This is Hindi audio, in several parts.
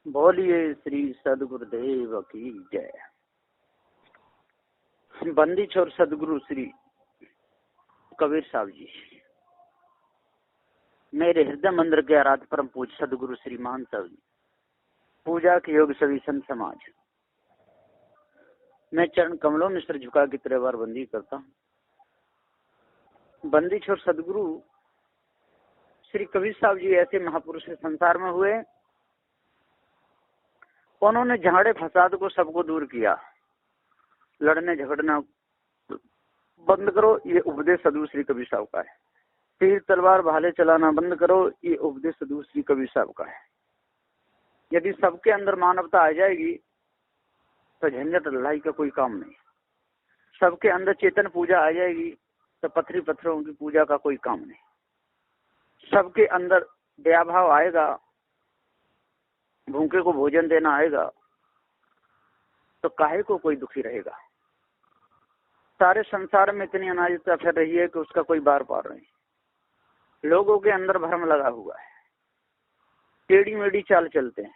बोलिए श्री सदगुरुदेव की जय। बंदी छोर सदगुरु श्री कबीर साहब जी, मेरे हृदय मंदिर के आराध्य परम पूज सदगुरु श्री महान साहब जी, पूजा के योग सभी संत समाज, मैं चरण कमलों में सिर झुका के 3 बार बंदी करता हूँ। बंदी छोर सदगुरु श्री कबीर साहब जी ऐसे महापुरुष संसार में हुए, उन्होंने झाड़े फसाद को सबको दूर किया। लड़ने झगड़ना बंद करो, ये उपदेश सदगुरु श्री कबीर साहब का है। तीर तलवार भाले चलाना बंद करो, ये उपदेश सदगुरु श्री कबीर साहब का है। यदि सबके अंदर मानवता आ जाएगी तो झंझट लड़ाई का कोई काम नहीं। सबके अंदर चेतन पूजा आ जाएगी तो पत्थरों की पूजा का कोई काम नहीं। सबके अंदर दया भाव आएगा, भूखे को भोजन देना आएगा, तो काहे को कोई दुखी रहेगा। सारे संसार में इतनी अनाजता फैल रही है कि उसका कोई बार पार नहीं। लोगों के अंदर भ्रम लगा हुआ है, टेढ़ी मेढ़ी चाल चलते हैं,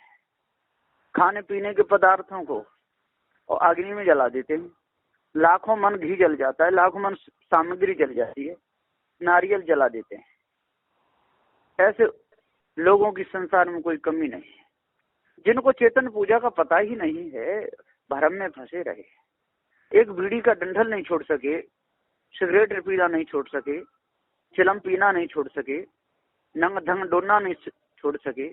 खाने पीने के पदार्थों को और अग्नि में जला देते हैं। लाखों मन घी जल जाता है, लाखों मन सामग्री जल जाती है, नारियल जला देते हैं। ऐसे लोगों की संसार में कोई कमी नहीं है। जिनको चेतन पूजा का पता ही नहीं है, भ्रम में फंसे रहे। एक बीड़ी का डंठल नहीं छोड़ सके, सिगरेट पीना नहीं छोड़ सके, चिलम पीना नहीं छोड़ सके, नंग धंग डोना नहीं छोड़ सके,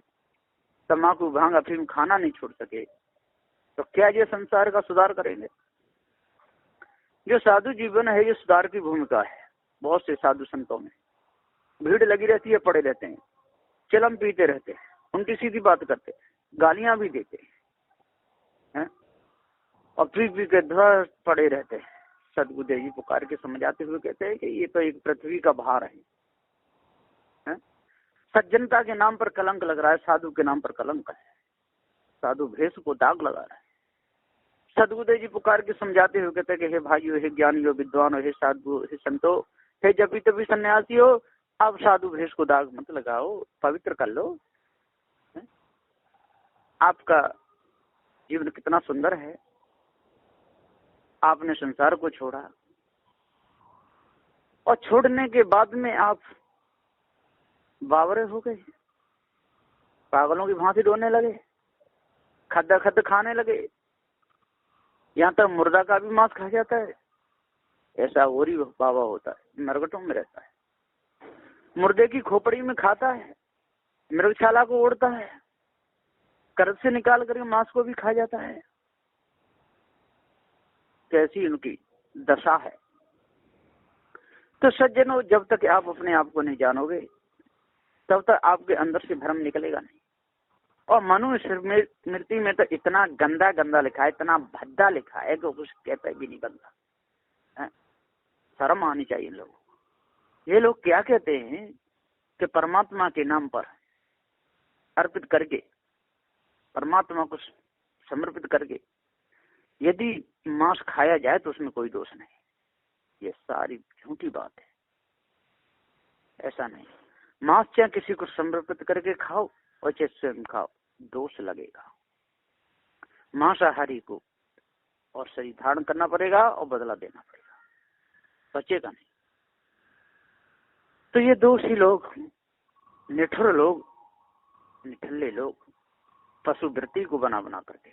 तम्बाकू भांग अफीम खाना नहीं छोड़ सके, तो क्या ये संसार का सुधार करेंगे। जो साधु जीवन है, ये सुधार की भूमिका है। बहुत से साधु संतों में भीड़ लगी रहती है, पड़े रहते हैं, चिलम पीते रहते हैं, उनकी सीधी बात करते हैं, गालियां भी देते हैं और पी के ध्वस्त पड़े रहते हैं। सदगुरुदेव जी पुकार के समझाते हुए कहते हैं कि ये तो एक पृथ्वी का भार है। सज्जनता के नाम पर कलंक लग रहा है, साधु के नाम पर कलंक है। साधु भेष को दाग लगा रहा है। सदगुरुदेव जी पुकार के समझाते हुए कहते हैं कि हे भाइयों, हे ज्ञानियों, विद्वानों, हे साधु, हे संतो, हे जबी तभी सन्यासी हो, अब साधु भेष को दाग मत लगाओ, पवित्र कर लो। आपका जीवन कितना सुंदर है। आपने संसार को छोड़ा और छोड़ने के बाद में आप बावरे हो गए, पागलों की भांति रोने लगे, खद्दा खद्द खाने लगे, यहाँ तक मुर्दा का भी मांस खा जाता है। ऐसा और ही बाबा होता है, नरकटों में रहता है, मुर्दे की खोपड़ी में खाता है, मृगशाला को ओढ़ता है, कर्ज से निकाल कर मांस को भी खा जाता है। कैसी उनकी दशा है। तो सज्जनों, जब तक आप अपने आप को नहीं जानोगे तब तक आपके अंदर से भ्रम निकलेगा नहीं। और मनुष्य स्मृति में तो इतना गंदा गंदा लिखा है, इतना भद्दा लिखा है कि कुछ कहता भी नहीं बनता। शर्म आनी चाहिए इन लोगों को। ये लोग क्या कहते हैं कि परमात्मा के नाम पर अर्पित करके, परमात्मा को समर्पित करके यदि मांस खाया जाए तो उसमें कोई दोष नहीं। ये सारी झूठी बात है। ऐसा नहीं, मांस चाहे किसी को समर्पित करके खाओ और चाहे स्वयं खाओ, दोष लगेगा। मांसाहारी को और शरीर धारण करना पड़ेगा और बदला देना पड़ेगा, बचेगा नहीं। तो ये दोषी लोग, निठुर लोग, निठल्ले लोग पशु वृत्ति को बना बना करके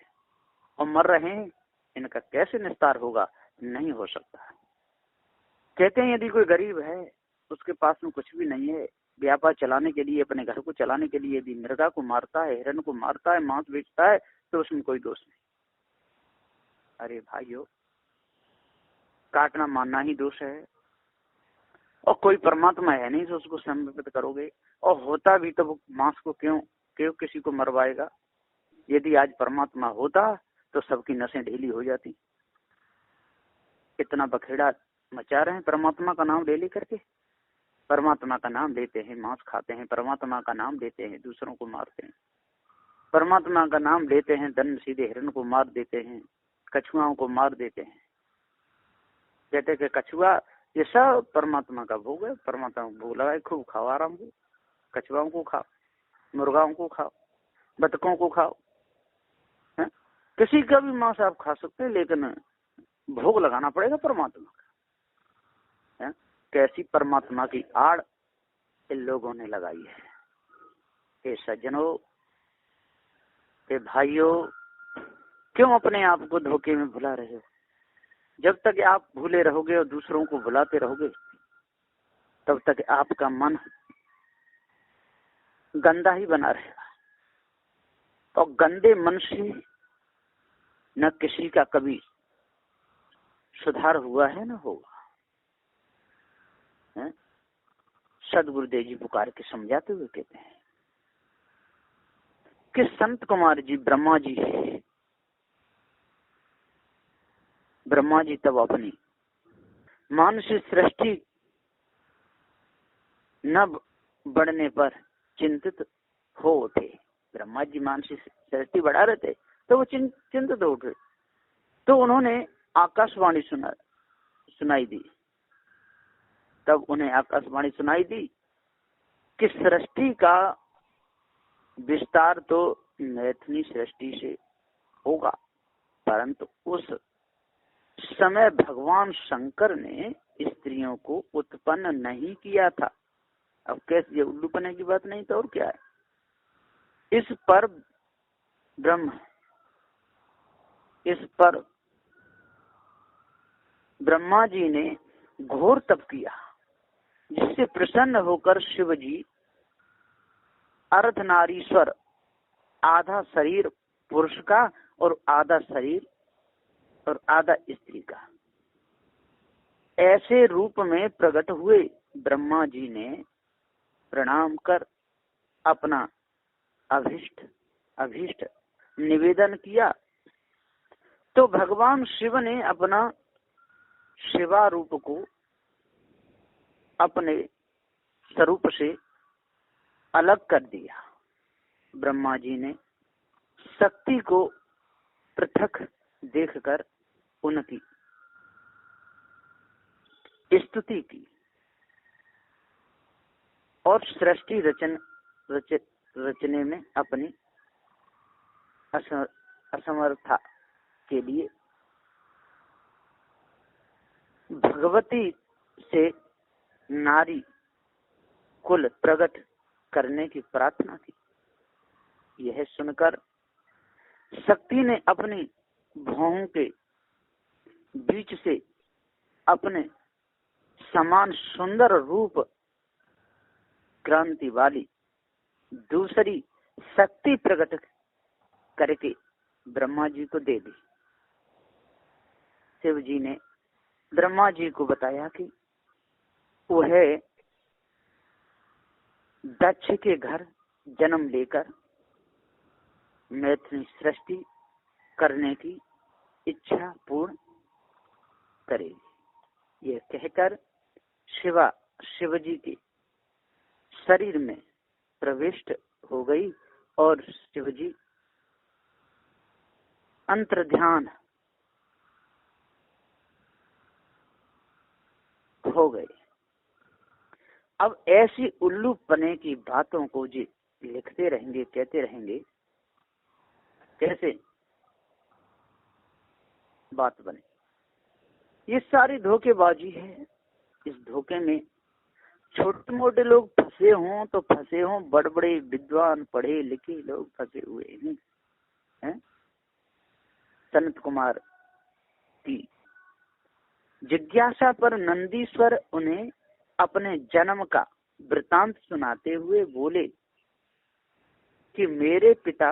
और मर रहे हैं। इनका कैसे निस्तार होगा? नहीं हो सकता। कहते हैं यदि कोई गरीब है, उसके पास में कुछ भी नहीं है, व्यापार चलाने के लिए, अपने घर को चलाने के लिए यदि मृगा को मारता है, हिरण को मारता है, मांस बेचता है, तो उसमें कोई दोष नहीं। अरे भाइयों, काटना मारना ही दोष है। और कोई परमात्मा है नहीं तो उसको समर्पित करोगे। और होता भी तो मांस को क्यों किसी को मरवाएगा? यदि आज परमात्मा होता तो सबकी नसें ढीली हो जाती। इतना बखेड़ा मचा रहे हैं परमात्मा का नाम ले करके। परमात्मा का नाम लेते हैं, मांस खाते हैं, परमात्मा का नाम लेते हैं, दूसरों को मारते हैं, परमात्मा का नाम लेते हैं, दंड सीधे हिरण को मार देते हैं, कछुआओं को मार देते हैं। कहते कि कछुआ ये सब परमात्मा का भोग है, परमात्मा को भोग लगाए, खूब खाओ, आराम से। कछुआओं को खाओ, मुर्गाओं को खाओ, बतखों को खाओ, किसी का भी मांस आप खा सकते हैं, लेकिन भोग लगाना पड़ेगा परमात्मा का। कैसी परमात्मा की आड़ इन लोगों ने लगाई है। हे सज्जनों, हे भाइयों, क्यों अपने आप को धोखे में भुला रहे हो? जब तक आप भूले रहोगे और दूसरों को भुलाते रहोगे, तब तक आपका मन गंदा ही बना रहेगा। तो गंदे मन से न किसी का कभी सुधार हुआ है न होगा। सदगुरुदेव जी पुकार के समझाते हुए कहते हैं कि संत कुमार जी ब्रह्मा जी तब अपनी मानसिक सृष्टि न बढ़ने पर चिंतित हो उठे। ब्रह्मा जी मानसिक सृष्टि बढ़ा रहे थे तो वो चिंतित हो उठे। तो उन्होंने आकाशवाणी सुनाई दी। तब उन्हें आकाशवाणी सुनाई दी कि सृष्टि का विस्तार तो मैथिली सृष्टि से होगा, परंतु उस समय भगवान शंकर ने स्त्रियों को उत्पन्न नहीं किया था। अब कैसे, ये उल्लूपने की बात नहीं तो और क्या है। इस पर ब्रह्मा जी ने घोर तप किया, जिससे प्रसन्न होकर शिव जी अर्धनारीश्वर, आधा शरीर पुरुष का और आधा शरीर और आधा स्त्री का, ऐसे रूप में प्रकट हुए। ब्रह्मा जी ने प्रणाम कर अपना अभीष्ट निवेदन किया। तो भगवान शिव ने अपना शिवा रूप को अपने स्वरूप से अलग कर दिया। ब्रह्मा जी ने शक्ति को पृथक देखकर उनकी स्तुति की और सृष्टि रचने में अपनी असमर्थता के लिए भगवती से नारी कुल प्रकट करने की प्रार्थना की। यह सुनकर शक्ति ने अपनी भौहों के बीच से अपने समान सुंदर रूप क्रांति वाली दूसरी शक्ति प्रकट करके ब्रह्मा जी को दे दी। शिव जी ने ब्रह्मा जी को बताया कि वह दक्ष के घर जन्म लेकर मैथिली सृष्टि करने की इच्छा पूर्ण करेगी। यह कहकर शिव जी के शरीर में प्रविष्ट हो गई और शिव जी अंतर्ध्यान हो गए। अब ऐसी उल्लूपने की बातों को जी लिखते रहेंगे, कहते रहेंगे, कैसे बात बने। ये सारी धोखेबाजी है। इस धोखे में छोटे मोटे लोग फंसे हों तो फंसे हों, बड़े बड़े विद्वान पढ़े लिखे लोग फंसे हुए हैं। संत कुमार की जिज्ञासा पर नंदीश्वर उन्हें अपने जन्म का वृतांत सुनाते हुए बोले कि मेरे पिता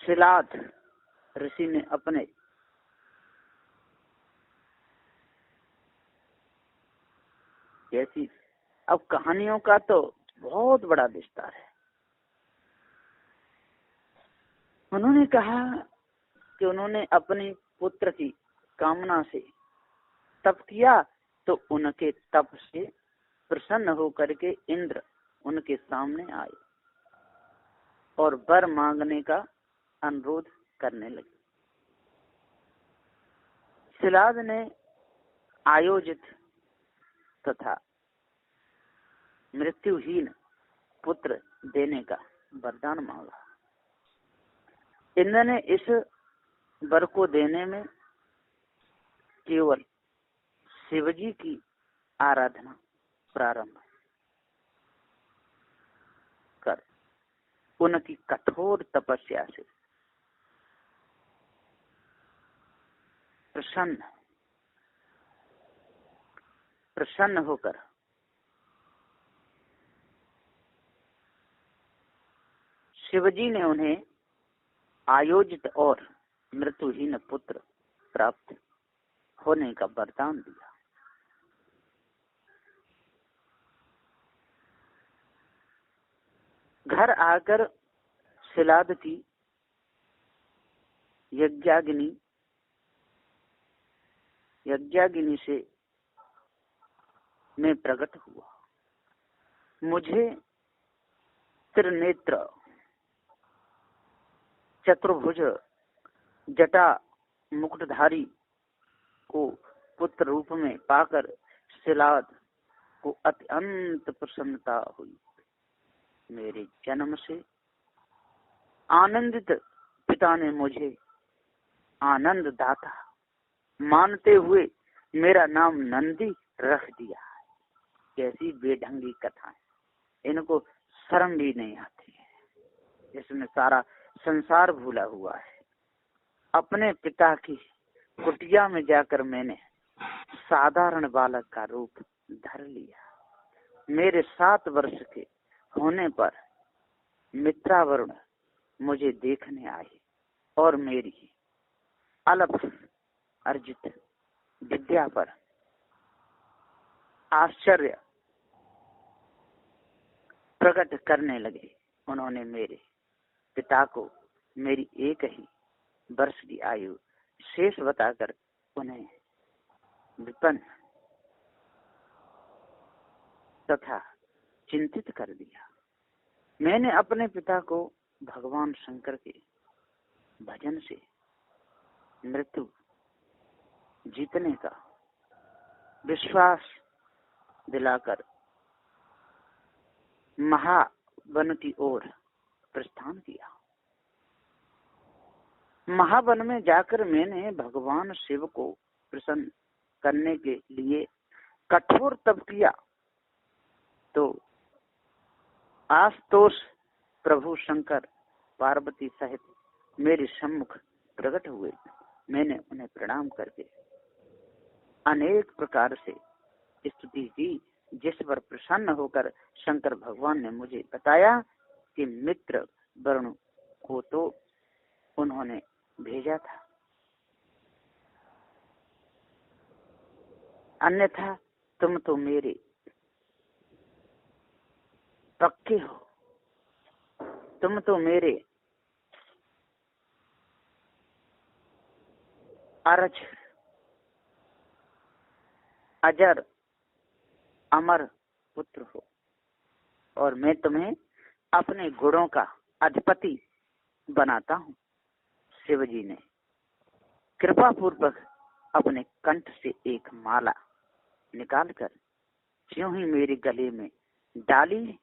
शिलाद ऋषि ने अपने ऐसी, अब कहानियों का तो बहुत बड़ा विस्तार है। उन्होंने कहा कि उन्होंने अपने पुत्र की कामना से तप किया, तो उनके तप से प्रसन्न होकर के इंद्र उनके सामने आए और वर मांगने का अनुरोध करने लगे। शिलाद ने आयोजित तथा मृत्युहीन पुत्र देने का वरदान मांगा। इंद्र ने इस वर को देने में केवल शिवजी की आराधना प्रारंभ कर उनकी कठोर तपस्या से प्रसन्न होकर शिवजी ने उन्हें आयोजित और मृत्युहीन पुत्र प्राप्त होने का वरदान दिया। घर आकर शिलादती यज्ञाग्नि से मैं प्रकट हुआ। मुझे त्रिनेत्र चतुर्भुज जटा मुकुटधारी को पुत्र रूप में पाकर शिलाद को अत्यंत प्रसन्नता हुई। मेरे जन्म से आनंदित पिता ने मुझे आनंद दाता मानते हुए मेरा नाम नंदी रख दिया। कैसी बेढंगी कथा है, इनको शर्म भी नहीं आती है। इसमें सारा संसार भूला हुआ है। अपने पिता की कुटिया में जाकर मैंने साधारण बालक का रूप धर लिया। मेरे 7 वर्ष के होने पर मित्रावरुण मुझे देखने आए और मेरी अल्प अर्जित विद्या पर आश्चर्य प्रकट करने लगे। उन्होंने मेरे पिता को मेरी 1 ही वर्ष की आयु शेष बताकर उन्हें विपन्न तथा चिंतित कर दिया। मैंने अपने पिता को भगवान शंकर के भजन से मृत्यु जीतने का विश्वास दिलाकर महावन की ओर प्रस्थान किया। महावन में जाकर मैंने भगवान शिव को प्रसन्न करने के लिए कठोर तप किया तो आशुतोष प्रभु शंकर पार्वती सहित मेरे सम्मुख प्रकट हुए। मैंने उन्हें प्रणाम करके अनेक प्रकार से स्तुति की, जिस पर प्रसन्न होकर शंकर भगवान ने मुझे बताया कि मित्र वरुण को तो उन्होंने भेजा था, अन्यथा तुम तो मेरे पक्के हो, तुम तो मेरे अरज अजर अमर पुत्र हो और मैं तुम्हें अपने गुणों का अधिपति बनाता हूँ। शिवजी ने कृपा पूर्वक अपने कंठ से एक माला निकालकर ज्यों ही मेरे गले में डाली,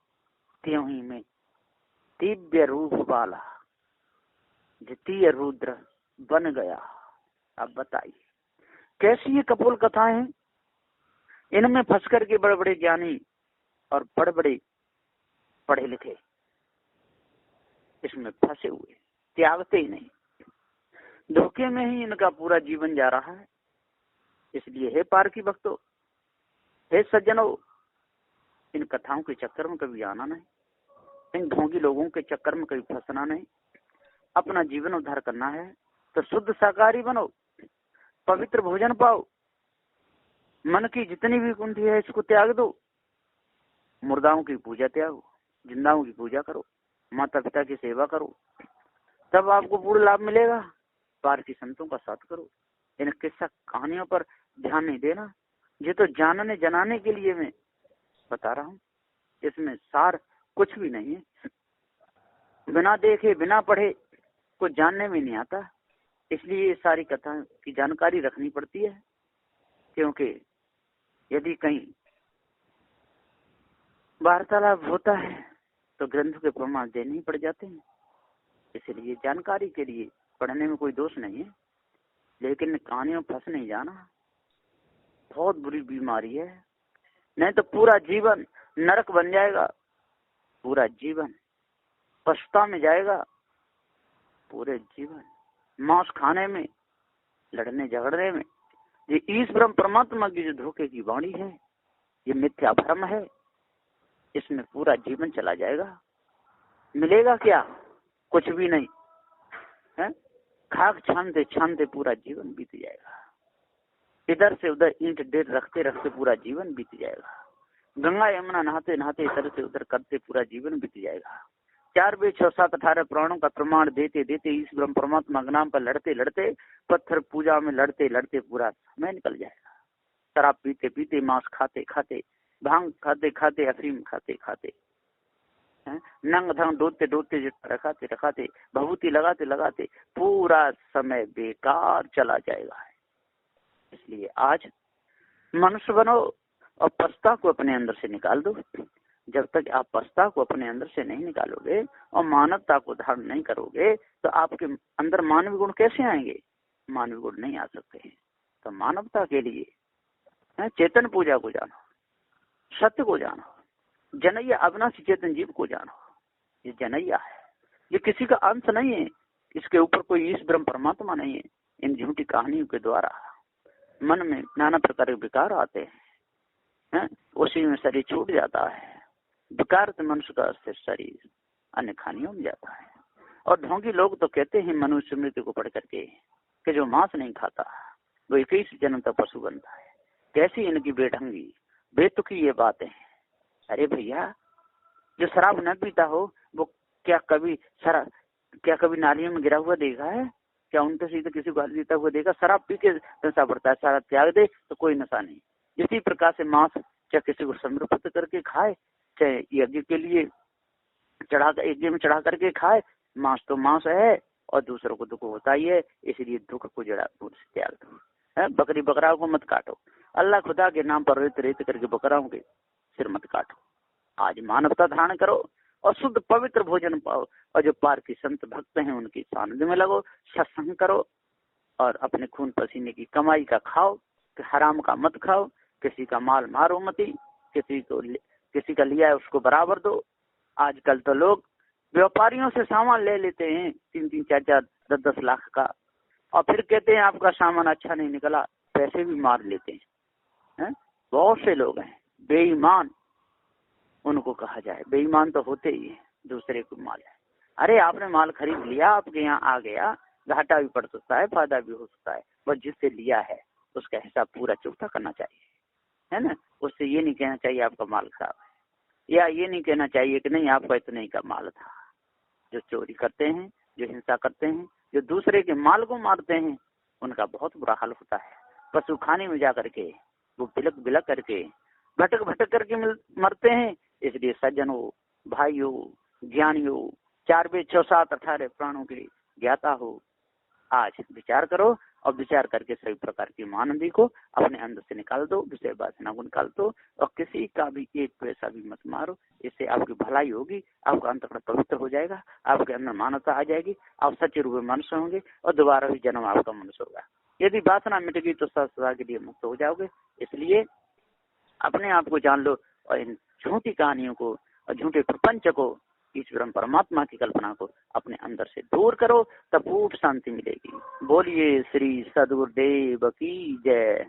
त्यों ही मैं दिव्य रूप वाला द्वितीय रुद्र बन गया। अब बताइए कैसी ये कपोल कथाएं हैं। इनमें फंस करके बड़े बड़े ज्ञानी और बड़े बड़े पढ़े लिखे इसमें फंसे हुए, त्यागते ही नहीं, धोखे में ही इनका पूरा जीवन जा रहा है। इसलिए हे पारकी भक्तों, हे सज्जनों, इन कथाओं के चक्कर में कभी आना नहीं, इन ढोंगी लोगों के चक्कर में कभी फंसना नहीं। अपना जीवन उद्धार करना है तो शुद्ध शाकाहारी बनो, पवित्र भोजन पाओ, मन की जितनी भी कुंठी है इसको त्याग दो, मुर्दाओं की पूजा त्यागो, जिंदाओं की पूजा करो, माता पिता की सेवा करो, तब आपको पूर्ण लाभ मिलेगा। पारसी संतों का साथ करो। इन किस्सा कहानियों पर ध्यान नहीं देना, ये तो जानने जनाने के लिए मैं बता रहा हूँ। इसमें सार कुछ भी नहीं है। बिना देखे बिना पढ़े कुछ जानने में नहीं आता। इसलिए ये सारी कथा की जानकारी रखनी पड़ती है, क्योंकि यदि कहीं वार्तालाप होता है तो ग्रंथ के प्रमाण देने ही पड़ जाते हैं। इसलिए जानकारी के लिए पढ़ने में कोई दोष नहीं है, लेकिन कहानियों फंस नहीं जाना, बहुत बुरी बीमारी है। नहीं तो पूरा जीवन नरक बन जाएगा, पूरा जीवन पछता में जाएगा, पूरे जीवन मांस खाने में, लड़ने झगड़ने में। ये ईश ब्रह्म परमात्मा की जो धोखे की वाणी है, ये मिथ्या भ्रम है, इसमें पूरा जीवन चला जाएगा। मिलेगा क्या? कुछ भी नहीं है। खाक छानते छानते पूरा जीवन बीत जाएगा, इधर से उधर ईंट डेढ़ रखते रखते पूरा जीवन बीत जाएगा, गंगा यमुना नहाते नहाते इधर से उधर करते पूरा जीवन बीत जाएगा। 4 वेद 6 7 18 पुराणों का प्रमाण देते देते इस ब्रह्म परमात्मा के नाम पर लड़ते लड़ते, पत्थर पूजा में लड़ते लड़ते पूरा समय निकल जाएगा। शराब पीते पीते, मांस खाते खाते, भांग खाते खाते, अफीम खाते खाते, नंग धंग डोते डोते, रखाते रखाते, भभूति लगाते लगाते पूरा समय बेकार चला जाएगा। इसलिए आज मनुष्य बनो और पछता को अपने अंदर से निकाल दो। जब तक आप पछता को अपने अंदर से नहीं निकालोगे और मानवता को धारण नहीं करोगे तो आपके अंदर मानवीय गुण कैसे आएंगे? मानवीय गुण नहीं आ सकते। तो मानवता के लिए चेतन पूजा को जानो, सत्य को जानो, जनैया अविनाशी चेतन जीव को जानो। ये जनैया है, ये किसी का अंश नहीं है, इसके ऊपर कोई ईश ब्रह्म परमात्मा नहीं है। इन झूठी कहानियों के द्वारा मन में नाना प्रकार के विकार आते हैं, उसी में शरीर छूट जाता है। विकार से मनुष्य का शरीर अन्य खानियों में जाता है। और ढोंगी लोग तो कहते हैं मनुष्य मृत्यु को पढ़ करके कि जो मांस नहीं खाता वो 21 जन्म तक पशु बनता है। कैसी इनकी बेढंगी बेतुकी ये बातें हैं। अरे भैया, जो शराब न पीता हो वो क्या कभी नालियों में गिरा हुआ देखा है? क्या उनके सीधे किसी को देता हुआ देखा? शराब पी के नशा बढ़ता है, सारा त्याग दे तो कोई नशा नहीं। इसी प्रकार से मांस चाहे किसी को समर्पित करके खाए, चाहे यज्ञ के लिए यज्ञ में चढ़ा करके खाए, मांस तो मांस है और दूसरों को दुख होता ही है। इसलिए दुख को जड़ा त्याग दो। बकरी बकराओं को मत काटो, अल्लाह खुदा के नाम पर रेत रेत करके बकराओं के सिर मत काटो। आज मानवता धारण करो और शुद्ध पवित्र भोजन पाओ, और जो पार की संत भक्त हैं उनकी सानिध्य में लगो, सत्संग करो और अपने खून पसीने की कमाई का खाओ, हराम का मत खाओ, किसी का माल मारो मत, किसी का लिया है उसको बराबर दो। आजकल तो लोग व्यापारियों से सामान ले लेते हैं 3-3 4-4 10-10 लाख का, और फिर कहते हैं आपका सामान अच्छा नहीं निकला, पैसे भी मार लेते हैं। बहुत से लोग हैं बेईमान, उनको कहा जाए बेईमान तो होते ही है, दूसरे को माल है। अरे आपने माल खरीद लिया, आपके यहाँ आ गया, घाटा भी पड़ सकता है, फायदा भी हो सकता है, बस जिससे लिया है उसका हिसाब पूरा चुकता करना चाहिए, है ना। उससे ये नहीं कहना चाहिए आपका माल खराब है, या ये नहीं कहना चाहिए कि नहीं आपका इतने का माल था। जो चोरी करते हैं, जो हिंसा करते हैं, जो दूसरे के माल को मारते हैं, उनका बहुत बुरा हाल होता है। पशु खाने में जा करके वो बिलक बिलक करके भटक भटक करके मरते हैं। इसलिए सज्जनों, भाइयों, ज्ञानियों, 4 वेद 6 7 18 प्राणों के ज्ञाता हो, आज विचार करो और विचार करके सभी प्रकार की मानवी को अपने अंदर से निकाल दो, विषय वासना को निकाल दो, और किसी का भी एक पैसा भी मत मारो। इससे आपकी भलाई होगी, आपका अंतःकरण पवित्र हो जाएगा, आपके अंदर मानवता आ जाएगी, आप सच्चे रूप में मनुष्य होंगे और दोबारा भी जन्म आपका मनुष्य होगा। यदि वासना मिट गई तो सदा के लिए मुक्त हो जाओगे। इसलिए अपने आप को जान लो और इन झूठी कहानियों को और झूठे प्रपंच को, ईश्वर परमात्मा की कल्पना को अपने अंदर से दूर करो, तब खूब शांति मिलेगी। बोलिए श्री सद्गुरुदेव की जय।